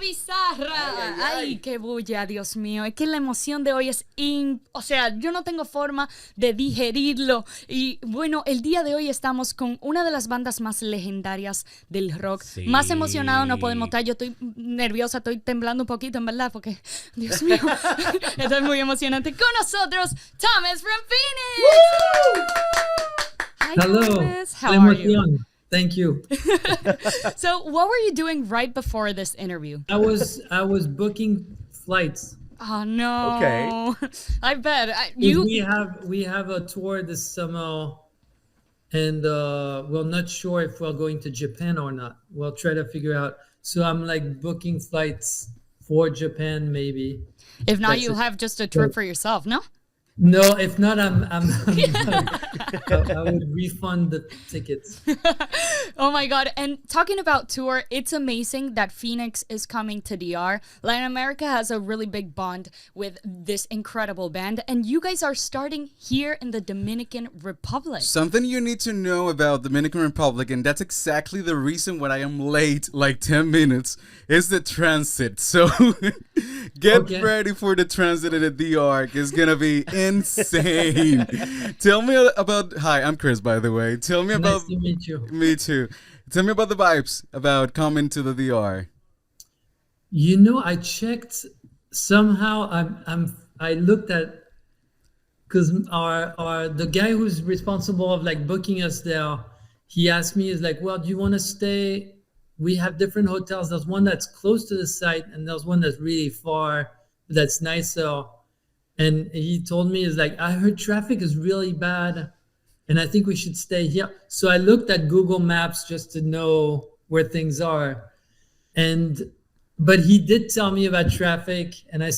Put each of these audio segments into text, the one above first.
Bizarra. Ay, qué bulla, Dios mío. Es que la emoción de hoy es o sea, yo no tengo forma de digerirlo. Y bueno, el día de hoy estamos con una de las bandas más legendarias del rock. Sí. Más emocionado no podemos estar. Yo estoy nerviosa, estoy temblando un poquito, en verdad, porque, Dios mío, esto es muy emocionante. Con nosotros, Thomas from Phoenix. Hi, hello. Thomas. How are you? Thank you. So, what were you doing right before this interview? I was booking flights. Oh no. Okay. I bet we have a tour this summer, and we're not sure if we're going to Japan or not. We'll try to figure out. So I'm like booking flights for Japan, maybe. If not, you'll have just a trip for yourself, no? No, if not, I would refund the tickets. Oh my God. And talking about tour, it's amazing that Phoenix is coming to DR. Latin America has a really big bond with this incredible band. And you guys are starting here in the Dominican Republic. Something you need to know about Dominican Republic, and that's exactly the reason why I am late, like 10 minutes, is the transit. So get ready for the transit at the DR. It's going to be insane. Tell me about... Hi, I'm Chris, by the way. Tell me about... Nice to meet you. Me too. Tell me about the vibes about coming to the DR. You know, I checked somehow. I looked at, because the guy who's responsible of like booking us there, he asked me, is like, well, do you want to stay? We have different hotels. There's one that's close to the site, and there's one that's really far, that's nicer. And he told me, is like, I heard traffic is really bad, and I think we should stay here. So I looked at Google Maps just to know where things are. But he did tell me about traffic. And I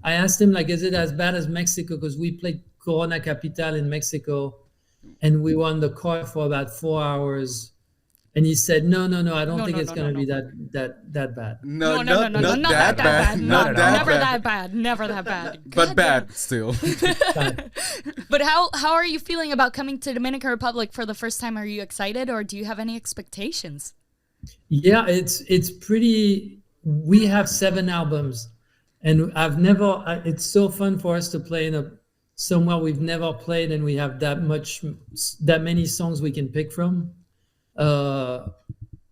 asked him, like, is it as bad as Mexico? Because we played Corona Capital in Mexico, and we were in the car for about 4 hours. And he said, no, I don't think it's going to be that bad. No, not that bad. Never that bad. Never that bad. But bad still. But how are you feeling about coming to Dominican Republic for the first time? Are you excited, or do you have any expectations? Yeah, it's pretty. We have 7 albums, and it's so fun for us to play in somewhere we've never played, and we have that many songs we can pick from.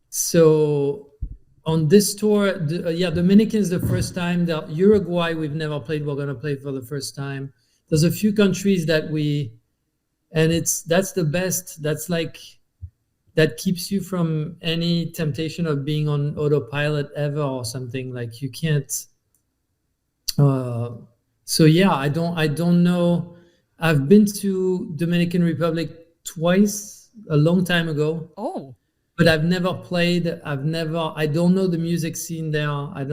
So on this tour, Dominican's the first time. Uruguay we've never played. We're gonna play for the first time. There's a few countries that's the best. That's like, that keeps you from any temptation of being on autopilot ever or something. Like you can't. So yeah, I don't know. I've been to Dominican Republic twice. A long time ago. Oh. But I've never played. I don't know the music scene there. I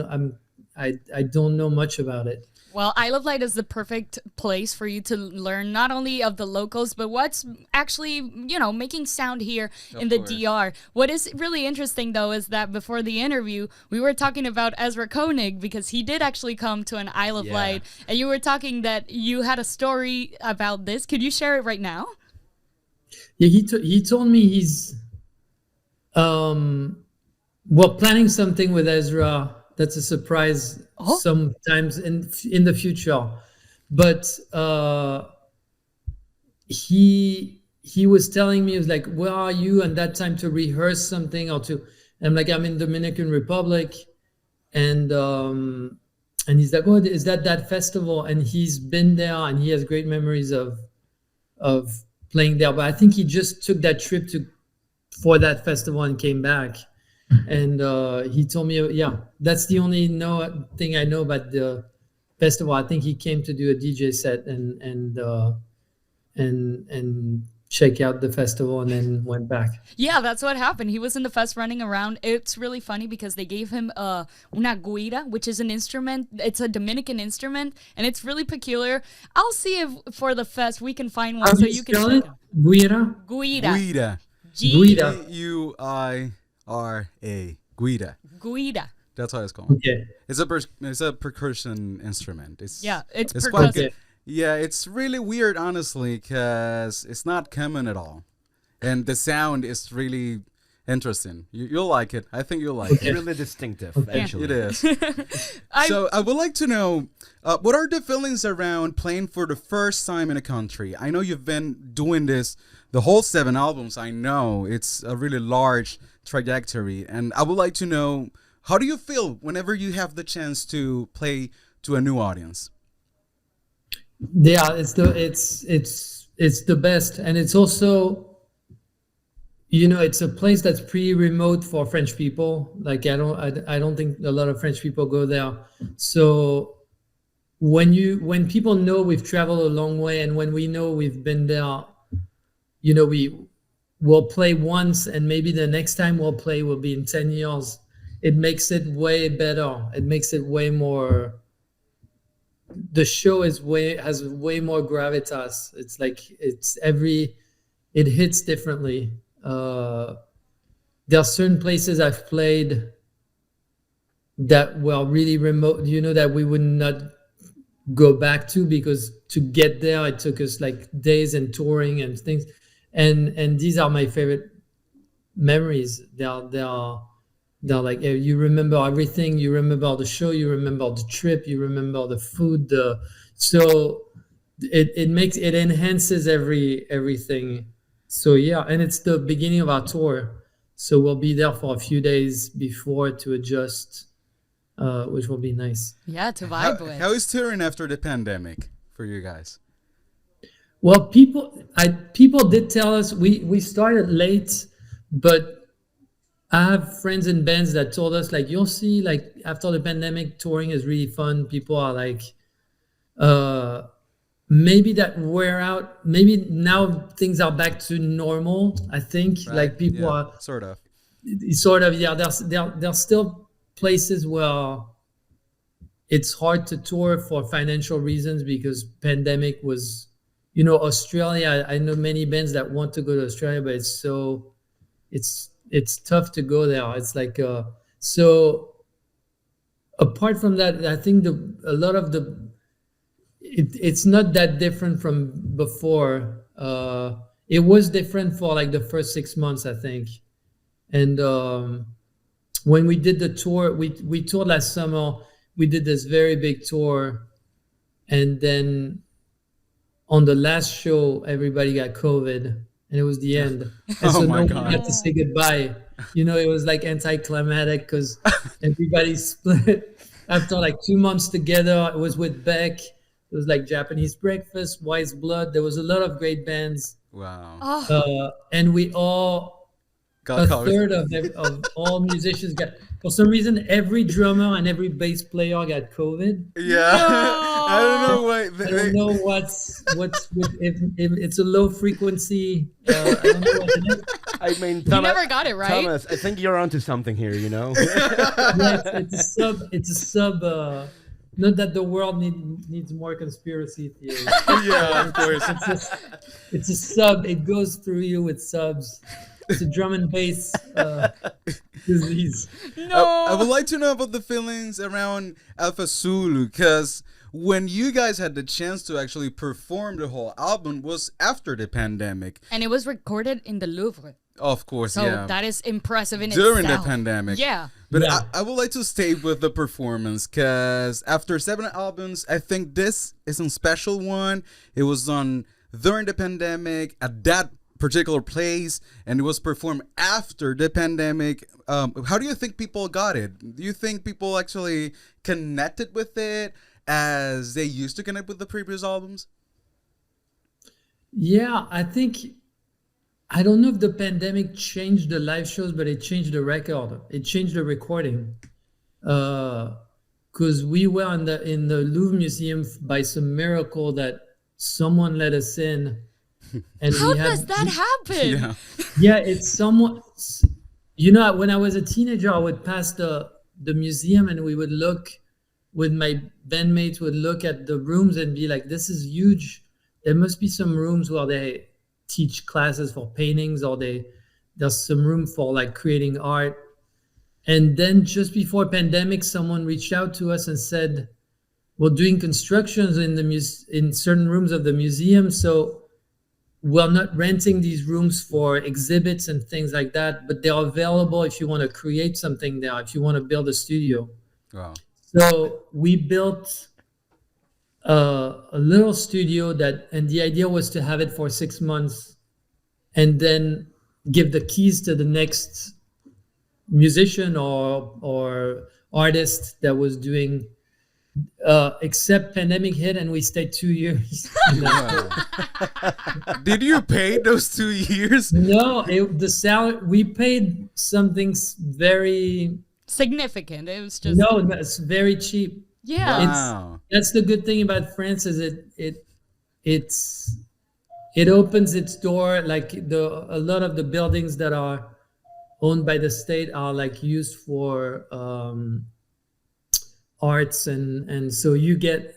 don't know much about it. Well, Isle of Light is the perfect place for you to learn not only of the locals, but what's actually, making sound here in the DR. What is really interesting, though, is that before the interview, we were talking about Ezra Koenig, because he did actually come to an Isle of Light. And you were talking that you had a story about this. Could you share it right now? Yeah, he told me he's planning something with Ezra that's a surprise sometimes in the future. But he was telling me, he was like, where are you? And that time to rehearse something I'm like, I'm in Dominican Republic. And he's like, oh, is that festival? And he's been there, and he has great memories of playing there. But I think he just took that trip for that festival and came back. And he told me, that's the only thing I know about the festival. I think he came to do a DJ set and check out the festival and then went back. Yeah, that's what happened. He was in the fest running around. It's really funny because they gave him una guira, which is an instrument. It's a Dominican instrument, and it's really peculiar. I'll see if for the fest we can find one so you can check it. Guira? Guira. Guira. Guira. Guira. That's how it's called. Okay. It's a percussion instrument. It's percussive. quite good. Yeah, it's really weird, honestly, because it's not common at all. And the sound is really Interesting. You'll like it. I think you'll like It's it. really distinctive, Okay. actually. It is. So I would like to know, what are the feelings around playing for the first time in a country? I know you've been doing this the whole 7 albums. I know it's a really large trajectory, and I would like to know, how do you feel whenever you have the chance to play to a new audience? Yeah, it's the best, and it's also, it's a place that's pretty remote for French people. Like I don't think a lot of French people go there. So when people know we've traveled a long way, and when we know we've been there, we'll play once, and maybe the next time we'll play will be in 10 years. It makes it way better. It makes it way more. The show has way more gravitas. It's like it hits differently. There are certain places I've played that were really remote, that we would not go back to, because to get there it took us like days and touring and things. And these are my favorite memories. They're like, you remember everything. You remember the show. You remember the trip. You remember the food. So it enhances everything. So yeah, and it's the beginning of our tour. So we'll be there for a few days before to adjust, which will be nice. Yeah, to vibe with. How is touring after the pandemic for you guys? Well, people did tell us we started late, but I have friends in bands that told us, like, you'll see, like, after the pandemic, touring is really fun. People are like, maybe that wear out. Maybe now things are back to normal. I think, Right? like, people Yeah, are sort of. yeah. There's still places where it's hard to tour for financial reasons, because pandemic was, Australia. I know many bands that want to go to Australia, but it's tough to go there. It's like so. Apart from that, I think it's not that different from before. It was different for like the first 6 months, I think. And when we did the tour, we toured last summer. We did this very big tour, and then on the last show, everybody got COVID, and it was the end. And so my no God. one had to say goodbye. It was like anticlimactic, because everybody split after like 2 months together. It was with Beck. It was like Japanese Breakfast, Wise Blood. There was a lot of great bands. Wow. And we all, Got a COVID. third of all musicians got, for some reason, every drummer and every bass player got COVID. Yeah. I don't know why. I don't know what's if it's a low frequency. I don't know what it is. I mean, You Thomas, never got it right. Thomas, I think you're onto something here, Yeah, it's a sub. Not that the world needs more conspiracy theories. Yeah, of course. It's a sub. It goes through you with subs. It's a drum and bass disease. I would like to know about the feelings around Alpha Zulu, because when you guys had the chance to actually perform the whole album was after the pandemic. And it was recorded in the Louvre. Of course, So yeah. that is impressive in During itself. the pandemic. Yeah. But Yeah. I would like to stay with the performance, because after 7 albums, I think this is a special one. It was on during the pandemic at that particular place, and it was performed after the pandemic. How do you think people got it? Do you think people actually connected with it as they used to connect with the previous albums? Yeah, I don't know if the pandemic changed the live shows, but it changed the record. It changed the recording. Because we were in the Louvre Museum by some miracle that someone let us in. And How does that happen? Yeah. Yeah, it's someone. When I was a teenager, I would pass the museum, and we would look with my bandmates, would look at the rooms and be like, this is huge. There must be some rooms where they teach classes for paintings, or there's some room for like creating art. And then just before pandemic, someone reached out to us and said, we're doing constructions in certain rooms of the museum. So we're not renting these rooms for exhibits and things like that, but they're available if you want to create something there, if you want to build a studio. Wow. So we built a little studio and the idea was to have it for 6 months and then give the keys to the next musician or artist that was doing, except pandemic hit and we stayed 2 years. Did you pay those 2 years? No, the salary, we paid something very significant. It was just no, it's very cheap. Yeah. Wow. That's the good thing about France is it opens its door. Like a lot of the buildings that are owned by the state are like used for arts and so you get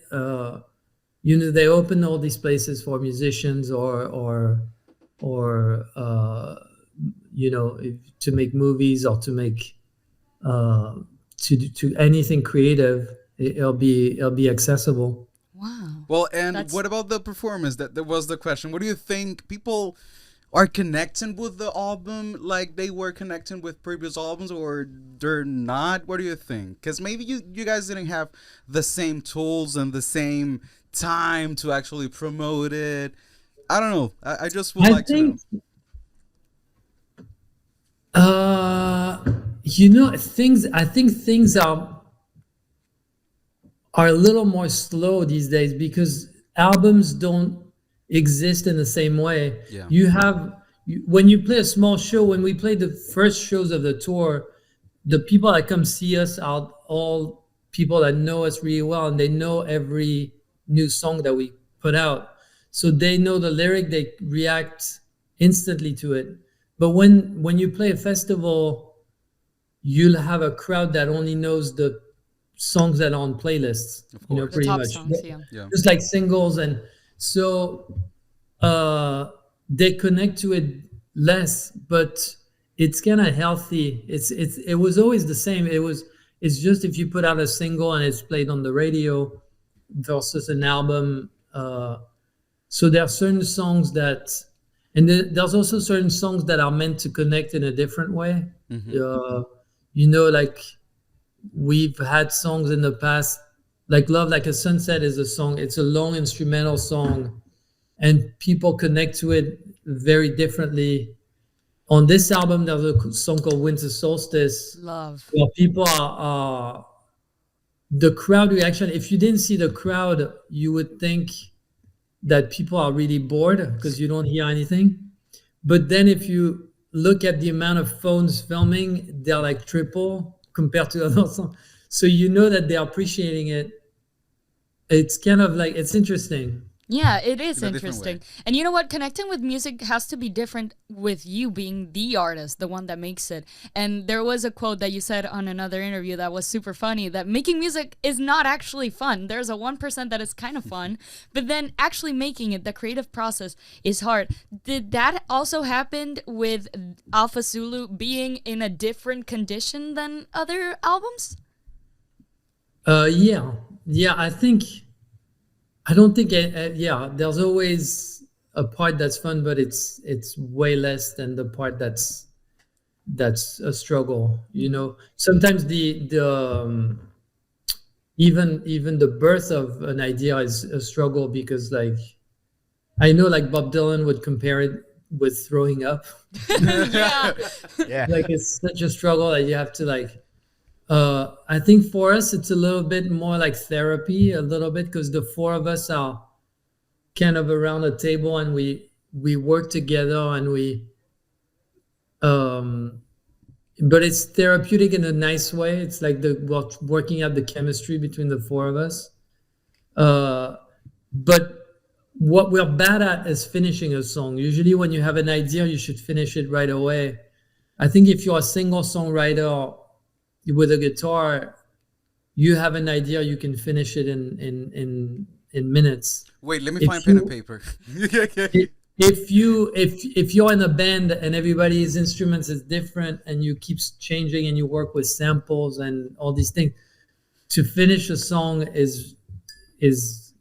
they open all these places for musicians or to make movies or to make to anything creative. It'll be accessible. Wow. Well, and what about the performance? That was the question. What do you think people are connecting with the album like they were connecting with previous albums, or they're not? What do you think? Because maybe you guys didn't have the same tools and the same time to actually promote it. I don't know. I just would like to know. Things are a little more slow these days because albums don't exist in the same way. Yeah. When you play a small show, when we play the first shows of the tour, the people that come see us are all people that know us really well and they know every new song that we put out. So they know the lyric, they react instantly to it. But when you play a festival, you'll have a crowd that only knows the songs that are on playlists, pretty much. Songs, just like singles, and so they connect to it less, but it's kind of healthy. It was always the same. It's just if you put out a single and it's played on the radio versus an album. So there are certain songs there's also certain songs that are meant to connect in a different way. Mm-hmm. Like we've had songs in the past, like Love Like a Sunset is a song. It's a long instrumental song and people connect to it very differently. On this album, there's a song called Winter Solstice. Love. Where people are the crowd reaction. If you didn't see the crowd, you would think that people are really bored because you don't hear anything. But then if you look at the amount of phones filming, they're like triple compared to other songs. So you know that they're appreciating it. It's kind of like, it's interesting. Yeah, it is interesting. And you know what? Connecting with music has to be different with you being the artist, the one that makes it. And there was a quote that you said on another interview that was super funny, that making music is not actually fun. There's a 1% that is kind of fun, but then actually making it, the creative process, is hard. Did that also happen with Alpha Zulu being in a different condition than other albums? Yeah, I don't think, there's always a part that's fun, but it's way less than the part that's a struggle. Sometimes even the birth of an idea is a struggle because, like, I know, like Bob Dylan would compare it with throwing up. Yeah. Like it's such a struggle that you have to like. I think for us, it's a little bit more like therapy, a little bit, because the four of us are kind of around a table and we work together and but it's therapeutic in a nice way. It's like we're working out the chemistry between the four of us. But what we're bad at is finishing a song. Usually when you have an idea, you should finish it right away. I think if you're a single songwriter with a guitar, you have an idea, you can finish it in minutes. Wait, let me find pen and paper. If you're in a band and everybody's instruments is different and you keep changing and you work with samples and all these things, to finish a song is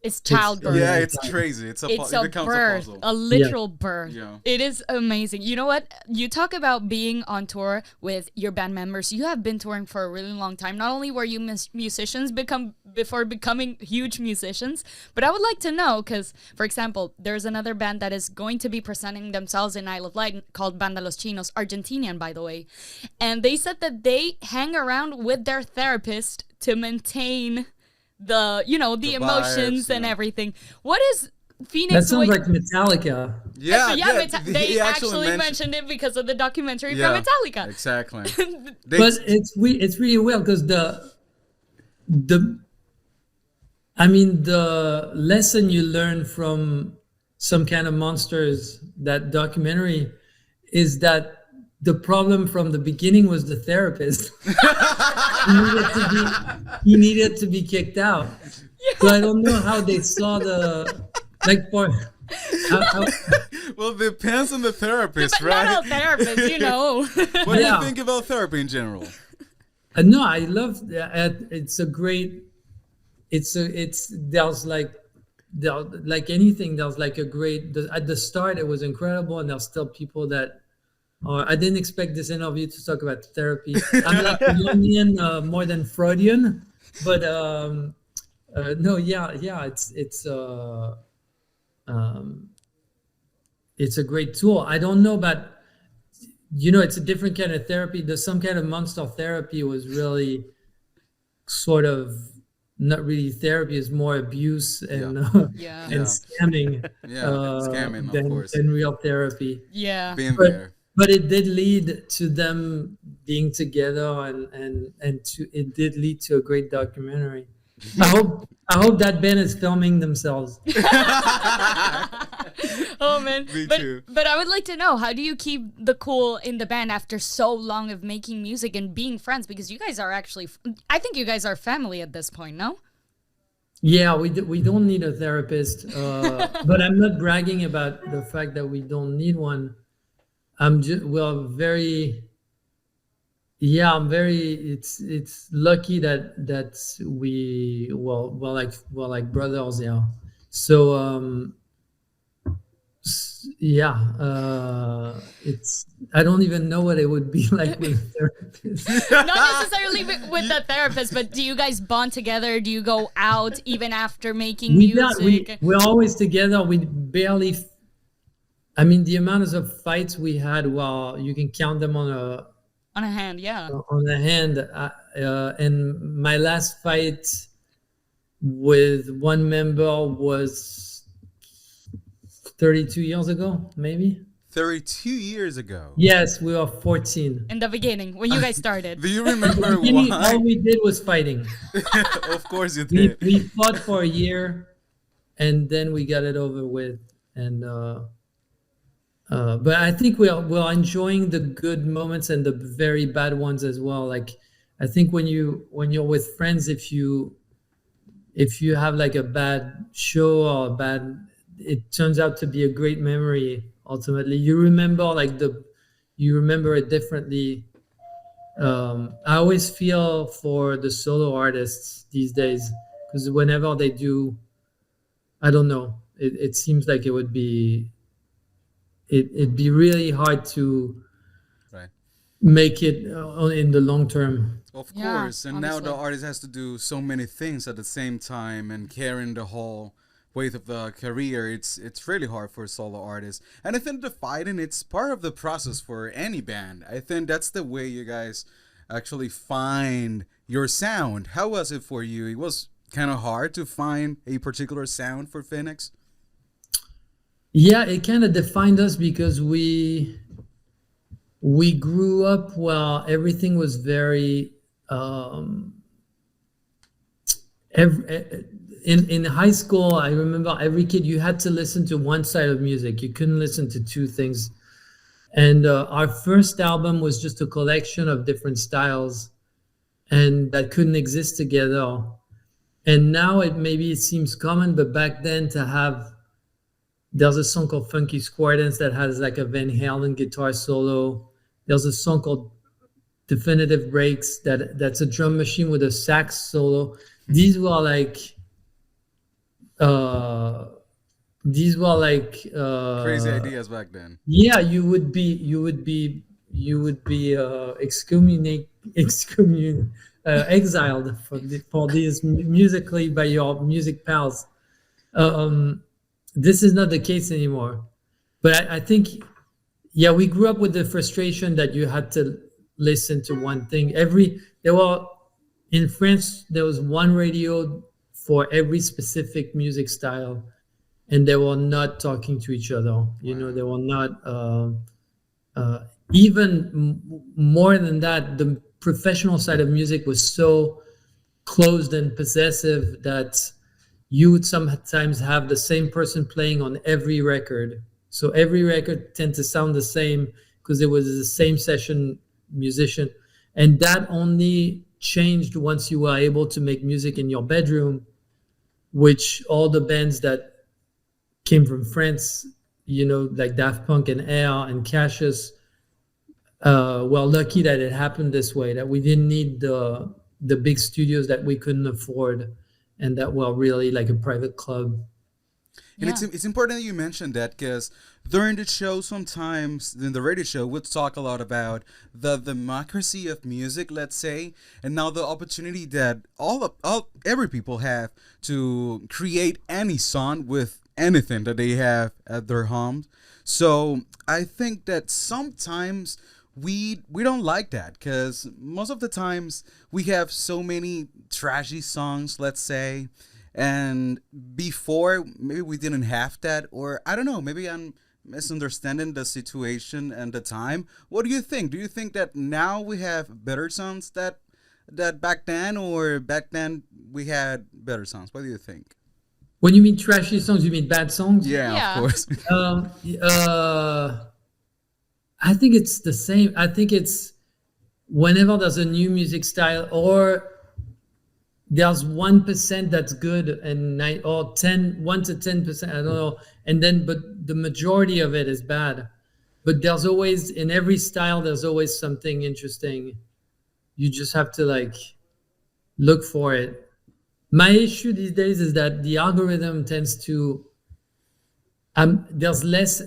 It's childbirth. Yeah, it's crazy. It's It becomes a birth, puzzle. a literal birth. Yeah. It is amazing. You know what? You talk about being on tour with your band members. You have been touring for a really long time. Not only were you musicians before becoming huge musicians, but I would like to know, because, for example, there's another band that is going to be presenting themselves in Isle of Light called Banda Los Chinos, Argentinian, by the way. And they said that they hang around with their therapist to maintain the emotions vibes, and yeah. everything. What is Phoenix? That sounds like Metallica. Yeah, they he actually mentioned it because of the documentary Yeah, from Metallica. Exactly. But it's really weird because the lesson you learn from Some Kind of Monsters, that documentary, is that the problem from the beginning was the therapist. he needed to be kicked out. Yeah. So I don't know how they saw well, it depends on the therapist, but right? not all therapists, you know. What do you think about therapy in general? No, I love it's a great. There's like anything. There's like a great. At the start, it was incredible, and there's still people that. I didn't expect this interview to talk about therapy. I'm like Jungian more than Freudian, but no, it's a great tool. I don't know about, it's a different kind of therapy. There's Some Kind of Monster therapy was really sort of not really therapy, is more abuse and scamming. Scamming, of course. Than real therapy. Yeah. There. But it did lead to them being together, and it did lead to a great documentary. I hope that band is filming themselves. Oh man, Me too. But I would like to know, how do you keep the cool in the band after so long of making music and being friends? Because you guys are actually, I think you guys are family at this point, no? Yeah, we don't need a therapist, but I'm not bragging about the fact that we don't need one. I'm very. It's lucky that we're like brothers, yeah. So it's, I don't even know what it would be like with a therapist. Not necessarily with the therapist, but do you guys bond together? Do you go out even after making music? We're always together. We barely. I mean, the amount of fights we had, well, you can count them on a hand, yeah. On a hand. And my last fight with one member was 32 years ago, maybe. 32 years ago. Yes, we were 14. In the beginning, when you guys started. Do you remember why? All we did was fighting. Of course you did. We fought for a year, and then we got it over with. And but I think we're enjoying the good moments and the very bad ones as well. Like, I think when you're with friends, if you have like a bad show or it turns out to be a great memory. Ultimately, you remember it differently. I always feel for the solo artists these days, because whenever they do, I don't know, it seems like it would be. It'd be really hard to make it in the long term. Of course, and obviously. now the artist has to do so many things at the same time and carrying the whole weight of the career. It's really hard for a solo artist. And I think the fighting, it's part of the process for any band. I think that's the way you guys actually find your sound. How was it for you? It was kind of hard to find a particular sound for Phoenix? Yeah, it kind of defined us because we grew up while everything was very in high school. I remember every kid, you had to listen to one side of music. You couldn't listen to two things. And our first album was just a collection of different styles, and that couldn't exist together. And now it seems common, but back then there's a song called Funky Square Dance that has like a Van Halen guitar solo. There's a song called Definitive Breaks that's a drum machine with a sax solo. These were like these were like Crazy ideas back then. Yeah, you would be exiled for these musically by your music pals. This is not the case anymore. But I think, yeah, we grew up with the frustration that you had to listen to one thing. In France, there was one radio for every specific music style, and they were not talking to each other. You know, they were not, more than that, the professional side of music was so closed and possessive that you would sometimes have the same person playing on every record. So every record tend to sound the same because it was the same session musician. And that only changed once you were able to make music in your bedroom, which all the bands that came from France, you know, like Daft Punk and Air and Cassius, were lucky that it happened this way, that we didn't need the big studios that we couldn't afford and that were really like a private club. And it's important that you mentioned that, because during the show, sometimes in the radio show, we'd talk a lot about the democracy of music, let's say, and now the opportunity that every people have to create any song with anything that they have at their homes. So I think that sometimes we don't like that, because most of the times we have so many trashy songs, let's say. And before, maybe we didn't have that, or I don't know, maybe I'm misunderstanding the situation and the time. What do you think? Do you think that now we have better songs that back then, or back then we had better songs? What do you think? When you mean trashy songs, you mean bad songs? Yeah. Of course. I think it's the same. I think it's whenever there's a new music style, or there's 1% that's good and 1 to 10%, I don't know. And then, but the majority of it is bad. But there's always, in every style, there's always something interesting. You just have to like look for it. My issue these days is that the algorithm tends to, there's less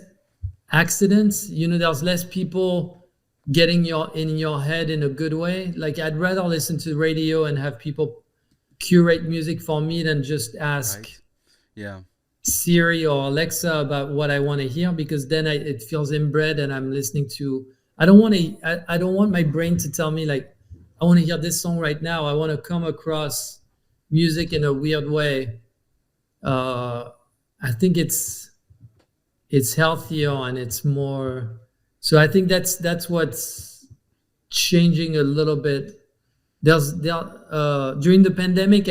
accidents, you know, there's less people getting in your head in a good way. Like I'd rather listen to radio and have people curate music for me than just ask Siri or Alexa about what I want to hear, because then it feels inbred and I'm listening to, I don't want my brain to tell me like, I want to hear this song right now. I want to come across music in a weird way. I think it's healthier and it's more, so I think that's what's changing a little bit. During the pandemic,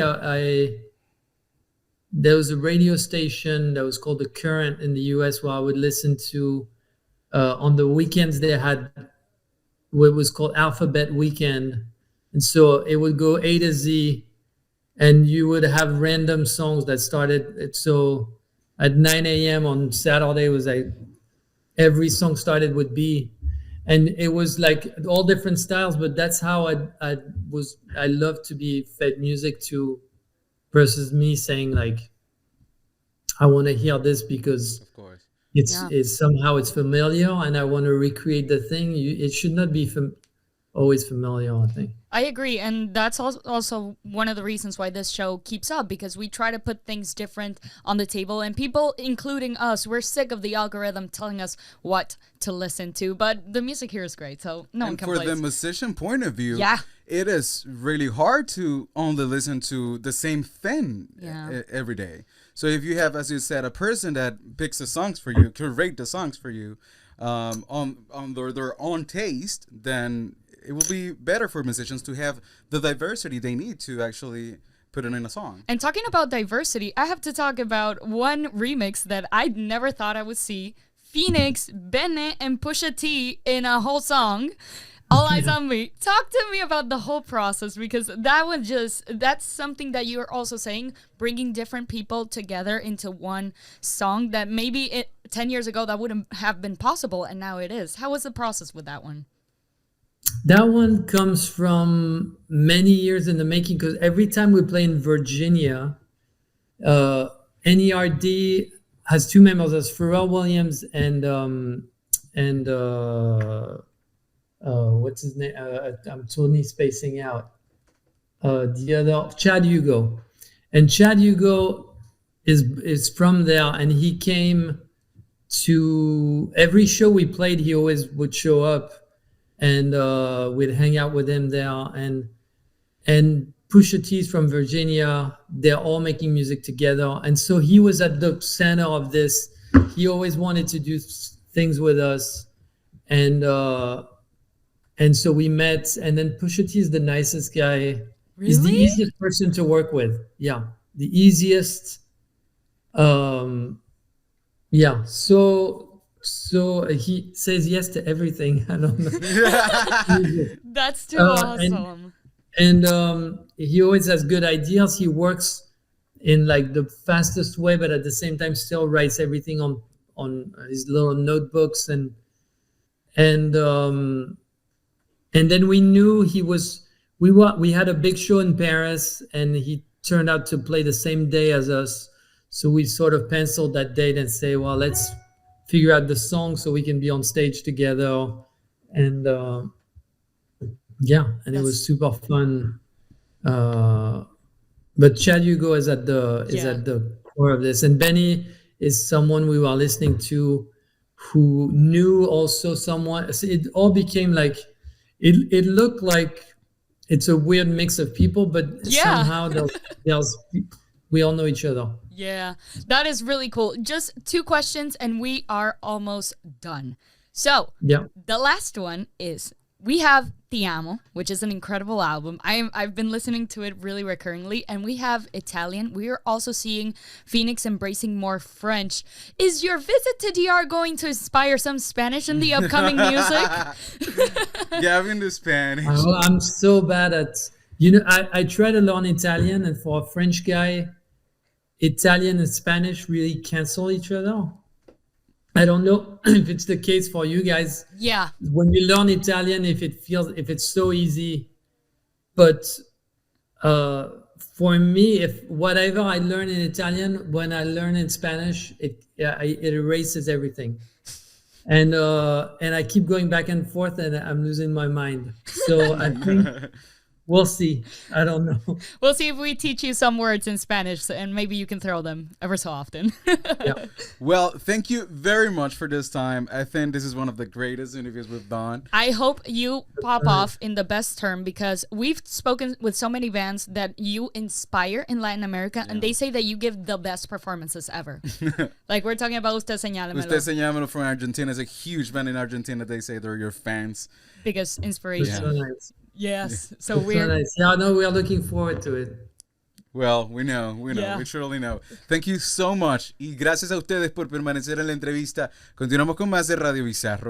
there was a radio station that was called The Current in the US where I would listen to, on the weekends they had what was called Alphabet Weekend. And so it would go A to Z, and you would have random songs that started. So at 9 a.m. on Saturday was like, every song started with B. And it was like all different styles, but that's how I love to be fed music to, versus me saying like, I want to hear this because of course it's somehow it's familiar and I want to recreate the thing. It should not be always familiar, I think. I agree, and that's also one of the reasons why this show keeps up, because we try to put things different on the table, and people, including us, we're sick of the algorithm telling us what to listen to, but the music here is great, so no one complains. And for the musician point of view, yeah, it is really hard to only listen to the same thing every day. So if you have, as you said, a person that picks the songs for you, curate the songs for you on their own taste, then it will be better for musicians to have the diversity they need to actually put it in a song. And talking about diversity, I have to talk about one remix that I never thought I would see. Phoenix, Bene, and Pusha T in a whole song. All Eyes on Me. Talk to me about the whole process, because that's something that you're also saying, bringing different people together into one song that maybe 10 years ago that wouldn't have been possible, and now it is. How was the process with that one? That one comes from many years in the making, because every time we play in Virginia, NERD has two members, as Pharrell Williams and what's his name? I'm totally spacing out. The other, Chad Hugo. And Chad Hugo is from there, and he came to every show we played. He always would show up, and we'd hang out with him there. And Pusha T's from Virginia. They're all making music together, and so he was at the center of this. He always wanted to do things with us, and so we met. And then Pusha T is the nicest guy. Really? He's the easiest person to work with. Yeah, the easiest. Yeah. So he says yes to everything. I don't know. That's too awesome. And he always has good ideas. He works in like the fastest way, but at the same time still writes everything on his little notebooks. And then we knew we had a big show in Paris, and he turned out to play the same day as us. So we sort of penciled that date and say, well, let's figure out the song so we can be on stage together. And it was super fun. But Chad Hugo is at the core of this, and Benny is someone we were listening to who knew also someone. So it all became like it looked like it's a weird mix of people, but somehow there's we all know each other. Yeah, that is really cool. Just 2 questions and we are almost done. So the last one is, we have Ti Amo, which is an incredible album. I've been listening to it really recurringly, and we have Italian. We are also seeing Phoenix embracing more French. Is your visit to DR going to inspire some Spanish in the upcoming music? Gavin the Spanish. Oh, I'm so bad at, I try to learn Italian, and for a French guy, Italian and Spanish really cancel each other. I don't know if it's the case for you guys. Yeah. When you learn Italian, if it's so easy, but for me, if whatever I learn in Italian, when I learn in Spanish, it erases everything, and I keep going back and forth, and I'm losing my mind. So I think. We'll see. I don't know. We'll see if we teach you some words in Spanish, and maybe you can throw them ever so often. Yeah. Well, thank you very much for this time. I think this is one of the greatest interviews we've done. I hope you pop off in the best term, because we've spoken with so many bands that you inspire in Latin America, and they say that you give the best performances ever. Like we're talking about Usted Señálemelo. Usted Señálemelo from Argentina is a huge band in Argentina. They say they're your fans. Biggest inspiration. So nice. Yes. So It's we're so nice. Yeah, no, we are looking forward to it. Well, we know, Yeah. we surely know. Thank you so much. Y gracias a ustedes por permanecer en la entrevista. Continuamos con más de Radio Bizarro.